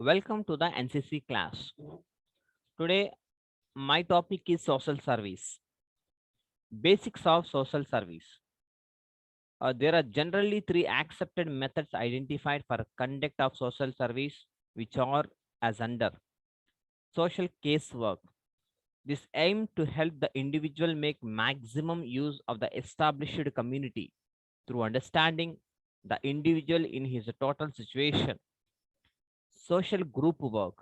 Welcome to the NCC class. Today, my topic is social service. Basics of social service. There are generally three accepted methods identified for conduct of social service, which are as under social casework. This aim to help the individual make maximum use of the established community through understanding the individual in his total situation. Social group work.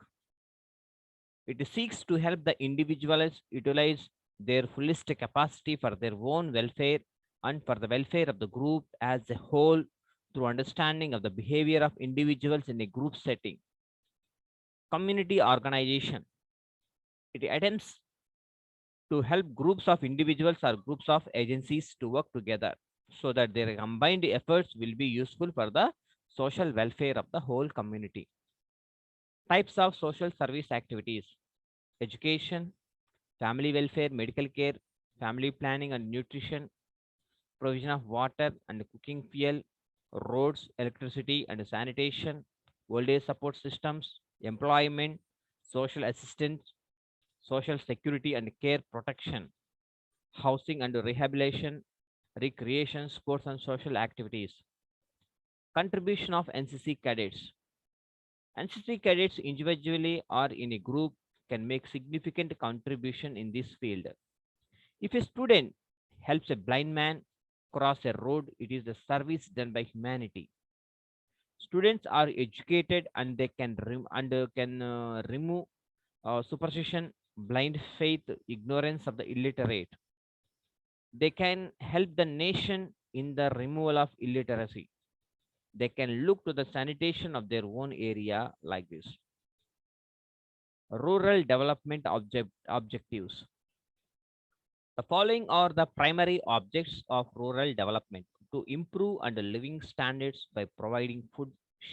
It seeks to help the individuals utilize their fullest capacity for their own welfare and for the welfare of the group as a whole through understanding of the behavior of individuals in a group setting. Community organization. It attempts to help groups of individuals or groups of agencies to work together so that their combined efforts will be useful for the social welfare of the whole community. Types of social service activities: education, family welfare, medical care, family planning and nutrition, provision of water and cooking fuel, roads, electricity and sanitation, old age support systems, employment, social assistance, social security and care protection, housing and rehabilitation, recreation, sports and social activities. Contribution of NCC cadets. NCC cadets individually or in a group can make significant contribution in this field. If a student helps a blind man cross a road, it is a service done by humanity. Students are educated and they can remove superstition, blind faith, ignorance of the illiterate. They can help the nation in the removal of illiteracy. They can look to the sanitation of their own area like this. Rural development objectives. The following are the primary objects of rural development: to improve and living standards by providing food,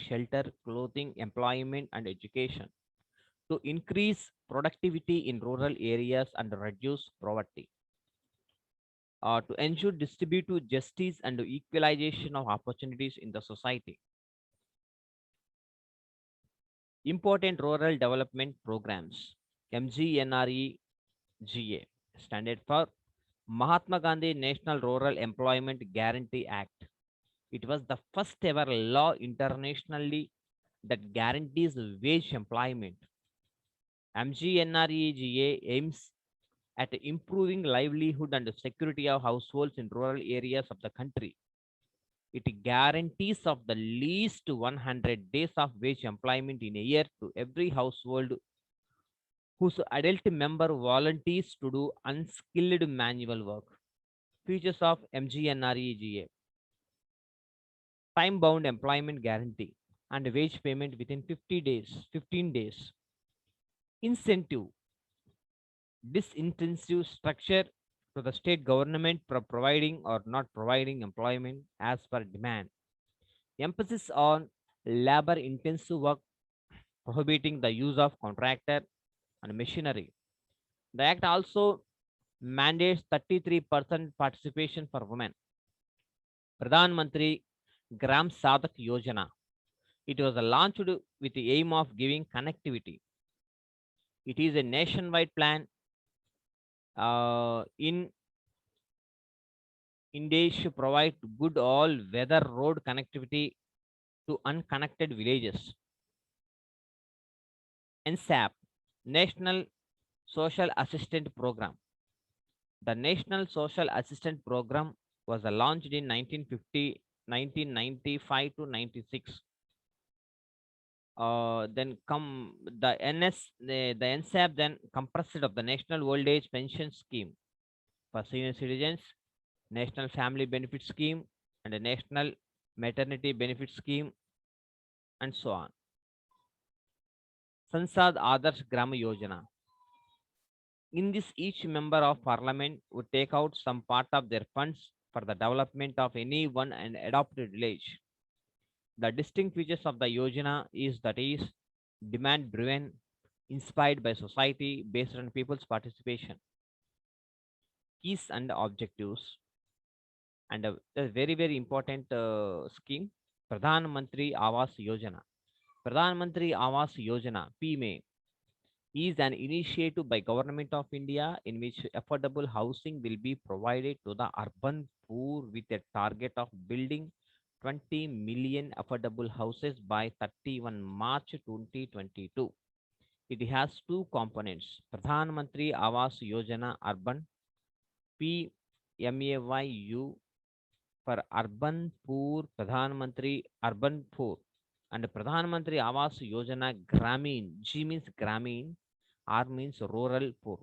shelter, clothing, employment, and education; to increase productivity in rural areas and reduce poverty; to ensure distributive justice and equalization of opportunities in the society. Important rural development programs: MGNREGA, standard for Mahatma Gandhi National Rural Employment Guarantee Act. It was the first ever law internationally that guarantees wage employment. MGNREGA aims at improving livelihood and security of households in rural areas of the country. It guarantees of the least 100 days of wage employment in a year to every household whose adult member volunteers to do unskilled manual work. Features of MGNREGA: time bound employment guarantee and wage payment within 50 days, 15 days. Incentive: disincentive structure to the state government for providing or not providing employment as per demand. Emphasis on labor intensive work, prohibiting the use of contractor and machinery. The act also mandates 33% participation for women. Pradhan Mantri Gram Sadak Yojana. It was launched with the aim of giving connectivity. It is a nationwide plan in India to provide good all weather road connectivity to unconnected villages. NSAP, National Social Assistant Program. The National Social Assistant Program was launched in 1950, 1995 to 96. Then come the NSAP then compressed of the National Old Age Pension Scheme for senior citizens, National Family Benefit Scheme, and a National Maternity Benefit Scheme, and so on. Sansad Adarsh Grama Yojana. In this, each member of parliament would take out some part of their funds for the development of any one and adopted village. The distinct features of the Yojana is that is demand driven, inspired by society, based on people's participation. Keys and objectives, and a very very important scheme, Pradhan Mantri Awas Yojana. Pradhan Mantri Awas Yojana (PMAY) is an initiative by Government of India in which affordable housing will be provided to the urban poor with a target of building 20 million affordable houses by 31 March 2022. It has two components: Pradhan Mantri Awas Yojana Urban (PMAYU) for urban poor, Pradhan Mantri Urban Poor, and Pradhan Mantri Awas Yojana Gramin. G means Gramin, R means rural poor.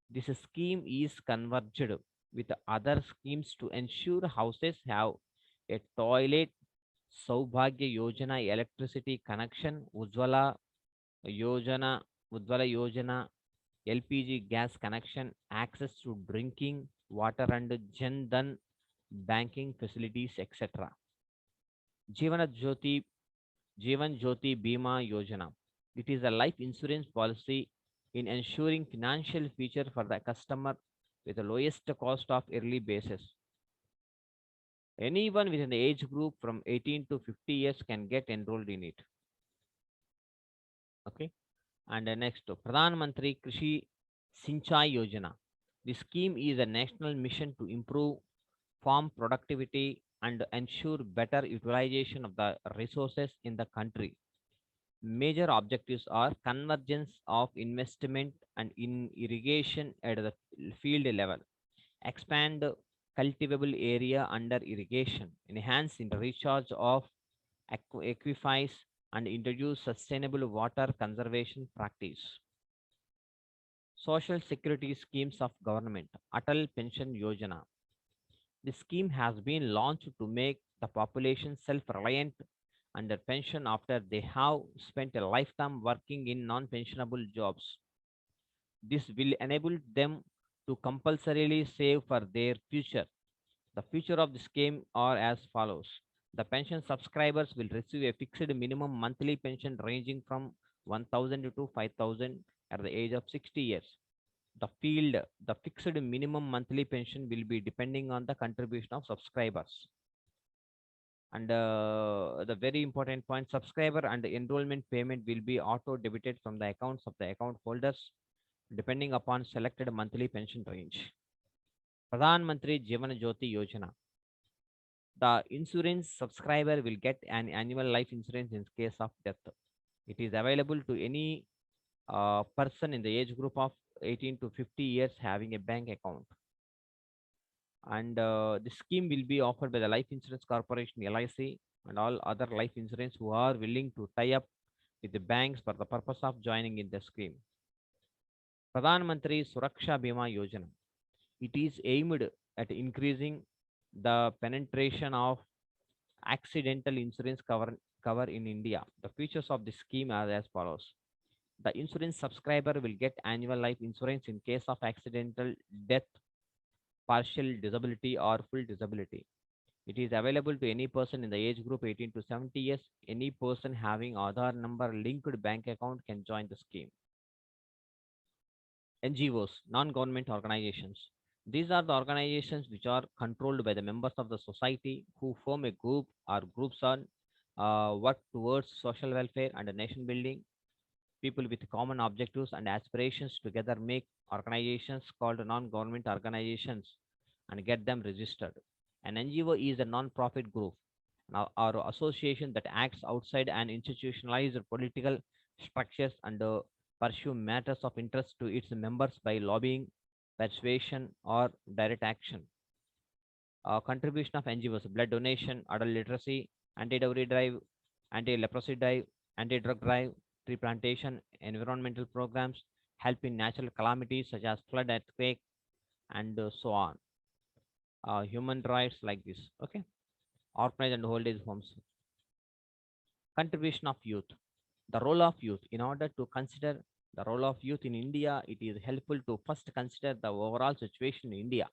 This scheme is converged with other schemes to ensure houses have a toilet, Saubhagya Yojana electricity connection, Yojana, Ujjwala Yojana, LPG gas connection, access to drinking water and Jan Dhan banking facilities, etc. Jeevan Jyoti, Jeevan Jyoti Bima Yojana. It is a life insurance policy in ensuring financial future for the customer with the lowest cost of early basis. Anyone within the age group from 18 to 50 years can get enrolled in it. Okay. And next, Pradhan Mantri Krishi Sinchai Yojana. The scheme is a national mission to improve farm productivity and ensure better utilization of the resources in the country. Major objectives are convergence of investment and in irrigation at the field level, expand cultivable area under irrigation, enhance in recharge of aquifers, and introduce sustainable water conservation practice. Social security schemes of government, Atal Pension Yojana. The scheme has been launched to make the population self-reliant under pension after they have spent a lifetime working in non-pensionable jobs. This will enable them to compulsorily save for their future. The future of the scheme are as follows. The pension subscribers will receive a fixed minimum monthly pension ranging from 1000 to 5000 at the age of 60 years. The fixed minimum monthly pension will be depending on the contribution of subscribers. And the very important point, subscriber and enrollment payment will be auto debited from the accounts of the account holders depending upon selected monthly pension range. Pradhan Mantri Jeevan Jyoti Yojana. The insurance subscriber will get an annual life insurance in case of death. It is available to any person in the age group of 18 to 50 years having a bank account. And the scheme will be offered by the Life Insurance Corporation (LIC) and all other life insurance who are willing to tie up with the banks for the purpose of joining in the scheme. Pradhan Mantri Suraksha Bima Yojana. It is aimed at increasing the penetration of accidental insurance cover in India. The features of the scheme are as follows. The insurance subscriber will get annual life insurance in case of accidental death, partial disability, or full disability. It is available to any person in the age group 18 to 70 years. Any person having Aadhaar number linked bank account can join the scheme. NGOs, non-government organizations. These are the organizations which are controlled by the members of the society who form a group or groups on work towards social welfare and nation building. People with common objectives and aspirations together make organizations called non-government organizations and get them registered. An NGO is a non-profit group or association that acts outside an institutionalized political structures and pursue matters of interest to its members by lobbying, persuasion, or direct action. Contribution of NGOs: blood donation, adult literacy, anti-dowry drive, anti-leprosy drive, anti-drug drive, tree plantation, environmental programs, help in natural calamities such as flood, earthquake, and so on. Human rights like this. Okay. Orphanage and old age homes. Contribution of youth. The role of youth. In order to consider the role of youth in India, it is helpful to first consider the overall situation in India,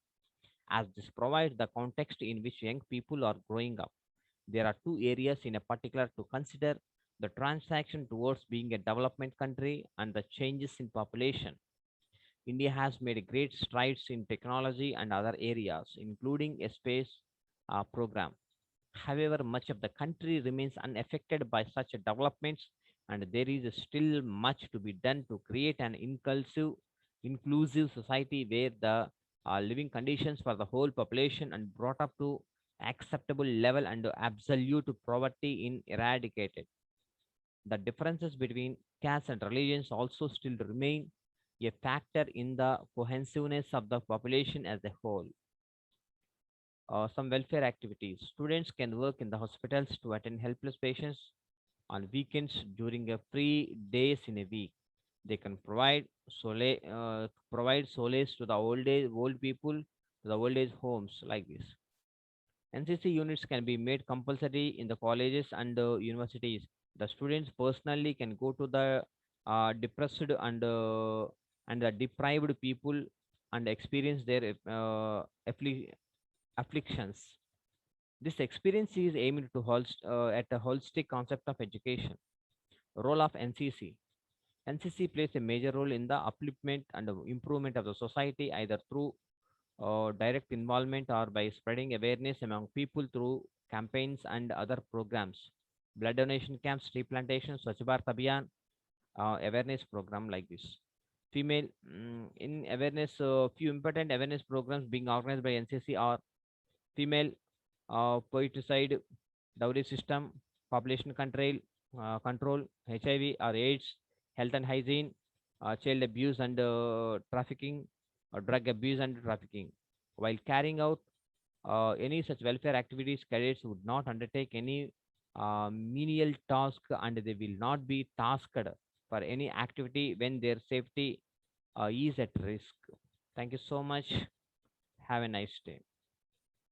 as this provides the context in which young people are growing up. There are two areas in a particular to consider: the transaction towards being a development country and the changes in population. India has made great strides in technology and other areas, including a space program. However, much of the country remains unaffected by such developments and there is still much to be done to create an inclusive society where the living conditions for the whole population and brought up to acceptable level and absolute poverty in eradicated. The differences between castes and religions also still remain a factor in the cohesiveness of the population as a whole. Some welfare activities. Students can work in the hospitals to attend helpless patients on weekends during a free days in a week. They can provide solace to the old people to the old age homes like this. NCC units can be made compulsory in the colleges and universities. The students personally can go to the depressed and the deprived people and experience their afflictions. This experience is aimed to at a holistic concept of education. Role of NCC. NCC plays a major role in the upliftment and the improvement of the society either through direct involvement or by spreading awareness among people through campaigns and other programs. Blood donation camps, tree plantation, Swachh Bharat Abhiyan, awareness program like this. Female in awareness, few important awareness programs being organized by NCC are female poeticide, dowry system, population control, HIV or AIDS, health and hygiene, child abuse and trafficking, drug abuse and trafficking. While carrying out any such welfare activities, cadets would not undertake any menial task and they will not be tasked for any activity when their safety is at risk. Thank you so much. Have a nice day.